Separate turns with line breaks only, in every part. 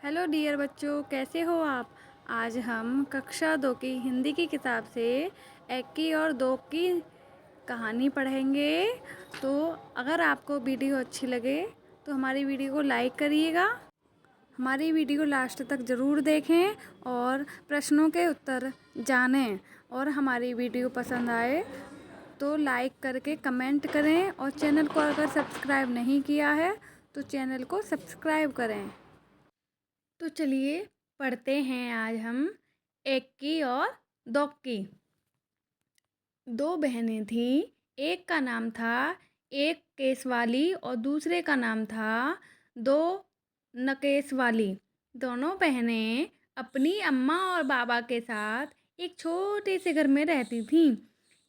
Hello dear बच्चों, कैसे हो आप। आज हम कक्षा 2 की हिंदी की किताब से एक की और दो की कहानी पढ़ेंगे। तो अगर आपको वीडियो अच्छी लगे तो हमारी वीडियो को लाइक करिएगा, हमारी वीडियो लास्ट तक ज़रूर देखें और प्रश्नों के उत्तर जानें। और हमारी वीडियो पसंद आए तो लाइक करके कमेंट करें और चैनल को अगर सब्सक्राइब नहीं किया है तो चैनल को सब्सक्राइब करें। तो चलिए पढ़ते हैं आज हम एक की और दो की। दो बहनें थीं, एक का नाम था एक केस वाली और दूसरे का नाम था दो नकेस वाली। दोनों बहनें अपनी अम्मा और बाबा के साथ एक छोटे से घर में रहती थीं।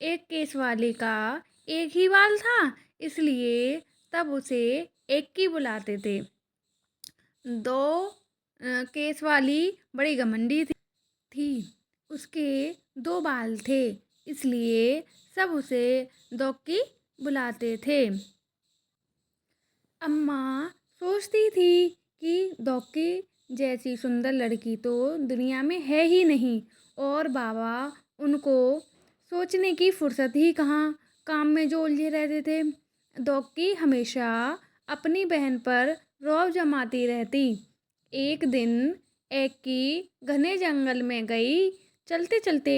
एक केस वाली का एक ही बाल था, इसलिए तब उसे एक की बुलाते थे। दो केस वाली बड़ी घमंडी थी। उसके दो बाल थे, इसलिए सब उसे दोक्की बुलाते थे। अम्मा सोचती थी कि दोक्की जैसी सुंदर लड़की तो दुनिया में है ही नहीं, और बाबा उनको सोचने की फुर्सत ही कहाँ, काम में जो उलझे रहते थे। दोक्की हमेशा अपनी बहन पर रौब जमाती रहती। एक दिन एक की घने जंगल में गई। चलते चलते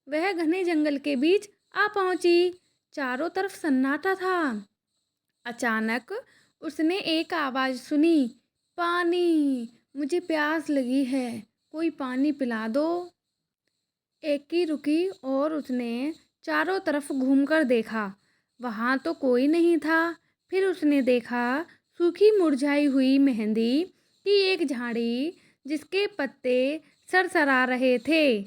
वह घने जंगल के बीच आ पहुंची। चारों तरफ सन्नाटा था। अचानक उसने एक आवाज़ सुनी, पानी, मुझे प्यास लगी है, कोई पानी पिला दो। एक की रुकी और उसने चारों तरफ घूमकर देखा। वहाँ तो कोई नहीं था। फिर उसने देखा सूखी मुरझाई हुई मेहंदी की एक झाड़ी, जिसके पत्ते सरसरा रहे थे।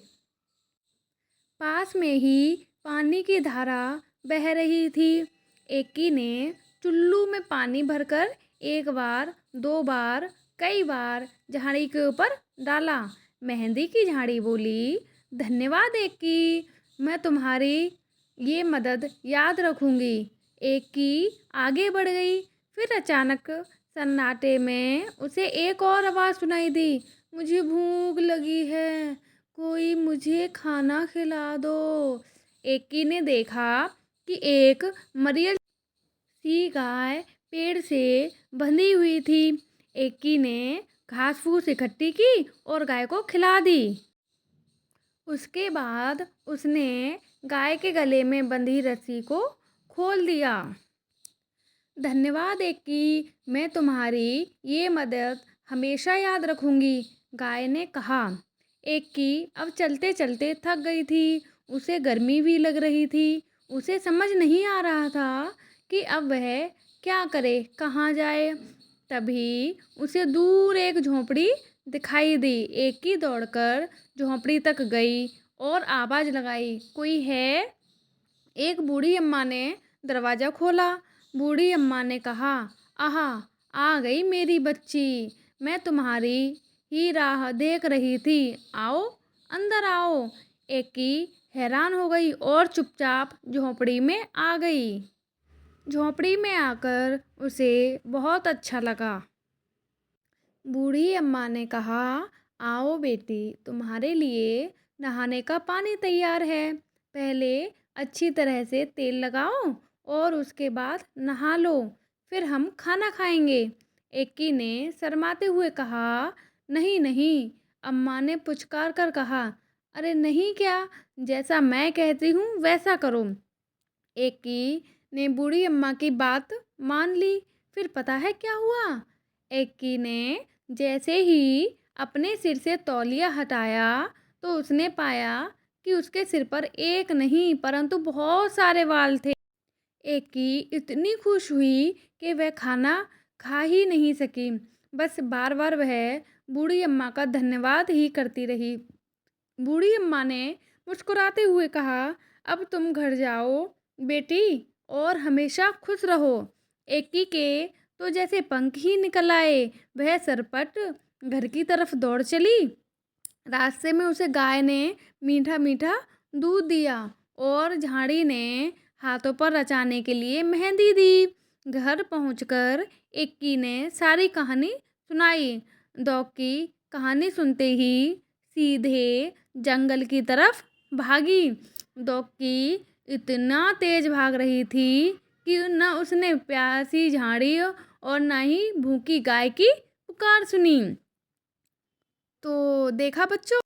पास में ही पानी की धारा बह रही थी। एकी ने चुल्लू में पानी भरकर एक बार, दो बार, कई बार झाड़ी के ऊपर डाला। मेहंदी की झाड़ी बोली, धन्यवाद एकी, मैं तुम्हारी ये मदद याद रखूंगी। एकी आगे बढ़ गई। फिर अचानक सन्नाटे में उसे एक और आवाज़ सुनाई दी, मुझे भूख लगी है, कोई मुझे खाना खिला दो। एकी ने देखा कि एक मरियल सी गाय पेड़ से बंधी हुई थी। एकी ने घास फूस इकट्ठी की और गाय को खिला दी। उसके बाद उसने गाय के गले में बंधी रस्सी को खोल दिया। धन्यवाद एकी, मैं तुम्हारी ये मदद हमेशा याद रखूंगी, गाय ने कहा। एकी अब चलते चलते थक गई थी। उसे गर्मी भी लग रही थी। उसे समझ नहीं आ रहा था कि अब वह क्या करे, कहाँ जाए। तभी उसे दूर एक झोंपड़ी दिखाई दी। एकी दौड़कर झोंपड़ी तक गई और आवाज़ लगाई, कोई है। एक बूढ़ी अम्मा ने दरवाज़ा खोला। बूढ़ी अम्मा ने कहा, आहा, आ गई मेरी बच्ची, मैं तुम्हारी ही राह देख रही थी, आओ, अंदर आओ। एकी हैरान हो गई और चुपचाप झोंपड़ी में आ गई। झोंपड़ी में आकर उसे बहुत अच्छा लगा। बूढ़ी अम्मा ने कहा, आओ बेटी, तुम्हारे लिए नहाने का पानी तैयार है। पहले अच्छी तरह से तेल लगाओ और उसके बाद नहा लो, फिर हम खाना खाएंगे। एकी ने शर्माते हुए कहा, नहीं नहीं। अम्मा ने पुचकार कर कहा, अरे नहीं क्या, जैसा मैं कहती हूँ वैसा करो। एकी ने बूढ़ी अम्मा की बात मान ली। फिर पता है क्या हुआ। एकी ने जैसे ही अपने सिर से तौलिया हटाया तो उसने पाया कि उसके सिर पर एक नहीं परंतु बहुत सारे बाल थे। एकी इतनी खुश हुई कि वह खाना खा ही नहीं सकी। बस बार बार वह बूढ़ी अम्मा का धन्यवाद ही करती रही। बूढ़ी अम्मा ने मुस्कुराते हुए कहा, अब तुम घर जाओ बेटी और हमेशा खुश रहो। एकी के तो जैसे पंख ही निकल आए। वह सरपट घर की तरफ दौड़ चली। रास्ते में उसे गाय ने मीठा मीठा दूध दिया और झाड़ी ने हाथों पर रचाने के लिए मेहंदी दी। घर पहुंचकर एकी ने सारी कहानी सुनाई। दोक्की कहानी सुनते ही सीधे जंगल की तरफ भागी। डॉगी इतना तेज भाग रही थी कि न उसने प्यासी झाड़ी और न ही भूखी गाय की पुकार सुनी। तो देखा बच्चों,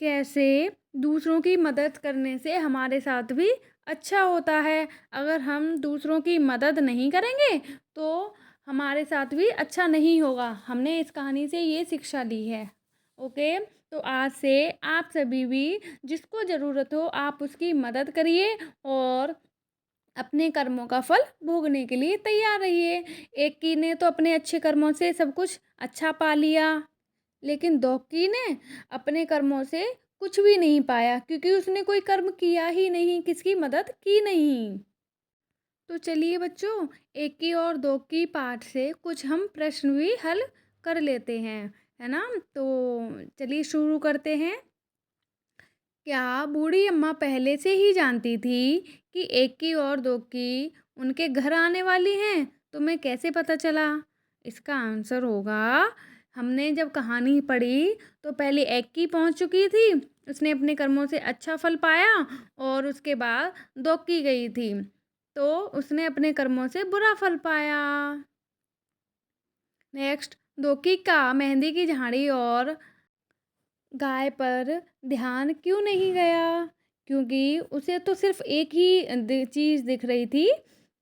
कैसे दूसरों की मदद करने से हमारे साथ भी अच्छा होता है। अगर हम दूसरों की मदद नहीं करेंगे तो हमारे साथ भी अच्छा नहीं होगा। हमने इस कहानी से ये शिक्षा ली है। ओके, तो आज से आप सभी भी जिसको ज़रूरत हो आप उसकी मदद करिए और अपने कर्मों का फल भोगने के लिए तैयार रहिए। एक की ने तो अपने अच्छे कर्मों से सब कुछ अच्छा पा लिया, लेकिन दोकी ने अपने कर्मों से कुछ भी नहीं पाया, क्योंकि उसने कोई कर्म किया ही नहीं, किसकी मदद की नहीं। तो चलिए बच्चों, एक की और दो की पाठ से कुछ हम प्रश्न भी हल कर लेते हैं, है ना। तो चलिए शुरू करते हैं। क्या बूढ़ी अम्मा पहले से ही जानती थी कि एक की और दो की उनके घर आने वाली हैं? तुम्हें कैसे पता चला? इसका आंसर होगा, हमने जब कहानी पढ़ी तो पहले एक की पहुंच चुकी थी, उसने अपने कर्मों से अच्छा फल पाया, और उसके बाद दो की गई थी तो उसने अपने कर्मों से बुरा फल पाया। नेक्स्ट, दोकी का मेहंदी की झाड़ी और गाय पर ध्यान क्यों नहीं गया? क्योंकि उसे तो सिर्फ एक ही चीज़ दिख रही थी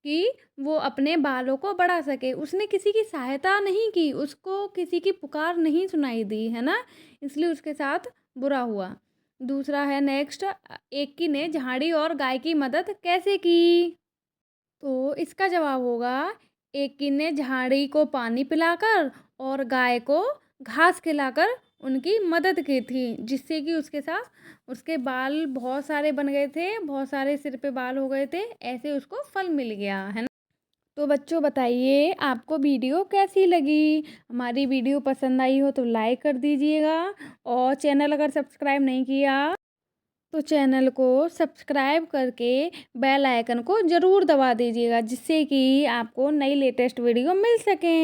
कि वो अपने बालों को बढ़ा सके। उसने किसी की सहायता नहीं की, उसको किसी की पुकार नहीं सुनाई दी, है ना, इसलिए उसके साथ बुरा हुआ। दूसरा है नेक्स्ट, एक की ने झाड़ी और गाय की मदद कैसे की? तो इसका जवाब होगा, एक की ने झाड़ी को पानी पिलाकर और गाय को घास खिलाकर उनकी मदद की थी, जिससे कि उसके साथ उसके बाल बहुत सारे बन गए थे, बहुत सारे सिर पे बाल हो गए थे, ऐसे उसको फल मिल गया, है ना। तो बच्चों बताइए, आपको वीडियो कैसी लगी? हमारी वीडियो पसंद आई हो तो लाइक कर दीजिएगा, और चैनल अगर सब्सक्राइब नहीं किया तो चैनल को सब्सक्राइब करके बेल आइकन को ज़रूर दबा दीजिएगा, जिससे कि आपको नई लेटेस्ट वीडियो मिल सकें।